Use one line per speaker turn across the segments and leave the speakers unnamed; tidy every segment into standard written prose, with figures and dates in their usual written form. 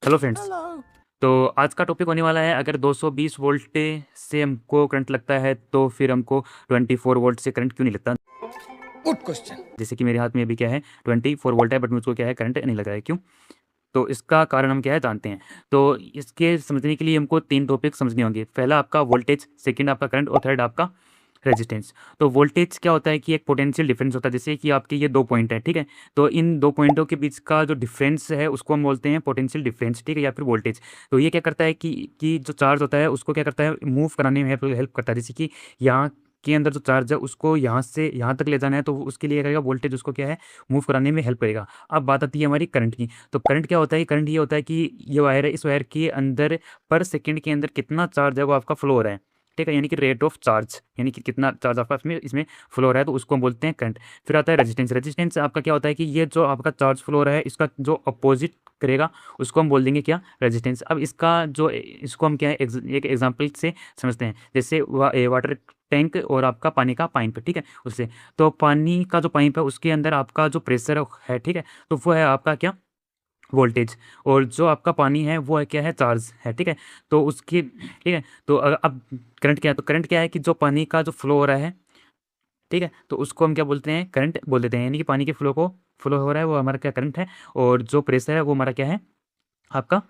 Hello friends. तो आज का टॉपिक होने वाला है, अगर 220 वोल्ट से हमको करंट लगता है तो फिर हमको 24 वोल्ट से करंट क्यों नहीं लगता।
Good question.
जैसे कि मेरे हाथ में अभी क्या है 24 वोल्ट है, बट मुझको क्या है करंट नहीं लग रहा है, क्यों? तो इसका कारण हम क्या है जानते हैं। तो इसके समझने के लिए हमको तीन टॉपिक समझने होंगे। पहला आपका वोल्टेज, सेकंड आपका करंट और थर्ड आपका रेजिस्टेंस। तो वोल्टेज क्या होता है कि एक पोटेंशियल डिफरेंस होता है, जैसे कि आपके ये दो पॉइंट है, ठीक है। तो इन दो पॉइंटों के बीच का जो डिफरेंस है उसको हम बोलते हैं पोटेंशियल डिफरेंस, ठीक है, या फिर वोल्टेज। तो ये क्या करता है कि जो चार्ज होता है उसको क्या करता है मूव कराने में हेल्प करता है। जैसे कि यहाँ के अंदर जो चार्ज है उसको यहाँ से यहाँ तक ले जाना है, तो उसके लिए करेगा वोल्टेज, उसको क्या है मूव कराने में हेल्प करेगा। अब बात आती है हमारी करंट की। तो करंट क्या होता है? करंट ये होता है कि ये वायर है, इस वायर के अंदर पर सेकंड के अंदर कितना चार्ज है वो आपका फ्लो हो रहा है, ठीक है, यानी कि रेट ऑफ चार्ज, यानी कि कितना चार्ज आपका इसमें इसमें फ्लो हो रहा है, तो उसको हम बोलते हैं करंट। फिर आता है रेजिस्टेंस। रेजिस्टेंस आपका क्या होता है कि ये जो आपका चार्ज फ्लो हो रहा है इसका जो अपोजिट करेगा उसको हम बोल देंगे क्या, रेजिस्टेंस। अब इसका जो इसको हम क्या है एक एग्जांपल से समझते हैं। जैसे वाटर टैंक और आपका पानी का पाइप, ठीक है, उससे। तो पानी का जो पाइप है उसके अंदर आपका जो प्रेशर है, ठीक है, तो वो है आपका क्या, वोल्टेज। और जो आपका पानी है वो है क्या है, चार्ज है, ठीक है। तो उसकी, ठीक है। तो अब करंट क्या है? तो करंट क्या है कि जो पानी का जो फ्लो हो रहा है, ठीक है, तो उसको हम क्या बोलते हैं, करंट बोल देते हैं। यानी कि पानी के फ्लो को फ्लो हो रहा है वो हमारा क्या, करंट है। और जो प्रेशर है वो हमारा क्या है, आपका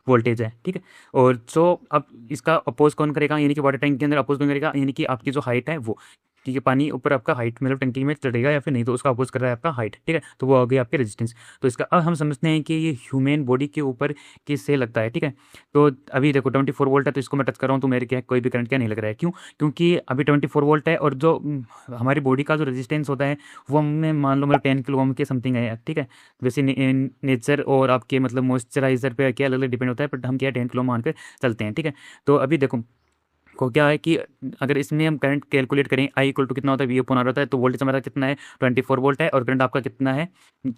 वोल्टेज है, ठीक है। और जो अब इसका अपोज कौन करेगा, यानी कि वाटर टैंक के अंदर अपोज कौन करेगा, यानी कि आपकी जो हाइट है वो, ठीक है, पानी ऊपर आपका हाइट मतलब टंकी में चढ़ेगा या फिर नहीं, तो उसका अपोज कर रहा है आपका हाइट, ठीक है। तो वो हो गई आपकी रेजिस्टेंस। तो इसका अब हम समझते हैं कि ये ह्यूमन बॉडी के ऊपर किससे लगता है, ठीक है। तो अभी देखो 24 वोल्ट है, तो इसको मैं टच कर रहा हूँ तो मेरे क्या कोई भी करंट क्या नहीं लग रहा है, क्यों? क्योंकि अभी 24 वोल्ट है, और जो हमारी बॉडी का जो रेजिस्टेंस होता है वो हमें मान लो मतलब 10 किलो ओम के समथिंग है, ठीक है। वैसे नेचर और आपके मतलब मॉइस्चराइजर पे क्या अलग अलग डिपेंड होता है, बट हम क्या 10 किलो मान के चलते हैं, ठीक है। तो अभी देखो को क्या है कि अगर इसमें हम करंट कैलकुलेट करें, आई इक्वल टू कितना होता है, वी अपॉन आर होता है। तो वोल्टेज हमारा कितना है, 24 वोल्ट है, और करंट आपका कितना है,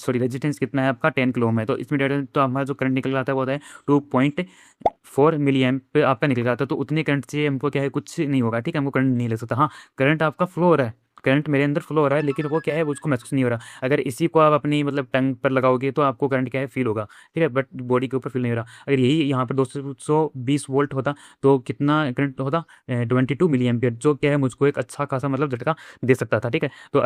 सॉरी रेजिस्टेंस कितना है आपका, 10 किलो ओम है। तो इसमें तो हमारा जो करंट निकल आता है वो होता है 2.4 मिली एम्प आपका निकल जाता है। तो उतने करंट से हमको क्या है कुछ नहीं होगा, ठीक है, हमको करंट नहीं लग सकता। हाँ, करंट आपका फ्लो हो रहा है, करंट मेरे अंदर फ्लो हो रहा है, लेकिन वो क्या है उसको महसूस नहीं हो रहा। अगर इसी को आप अपनी मतलब टंग पर लगाओगे तो आपको करंट क्या है फील होगा, ठीक है, बट बॉडी के ऊपर फील नहीं हो रहा। अगर यही यहाँ पर 220 वोल्ट होता तो कितना करंट होता, 22 मिली एम्पियर, जो क्या है मुझको एक अच्छा खासा मतलब झटका दे सकता था, ठीक है। तो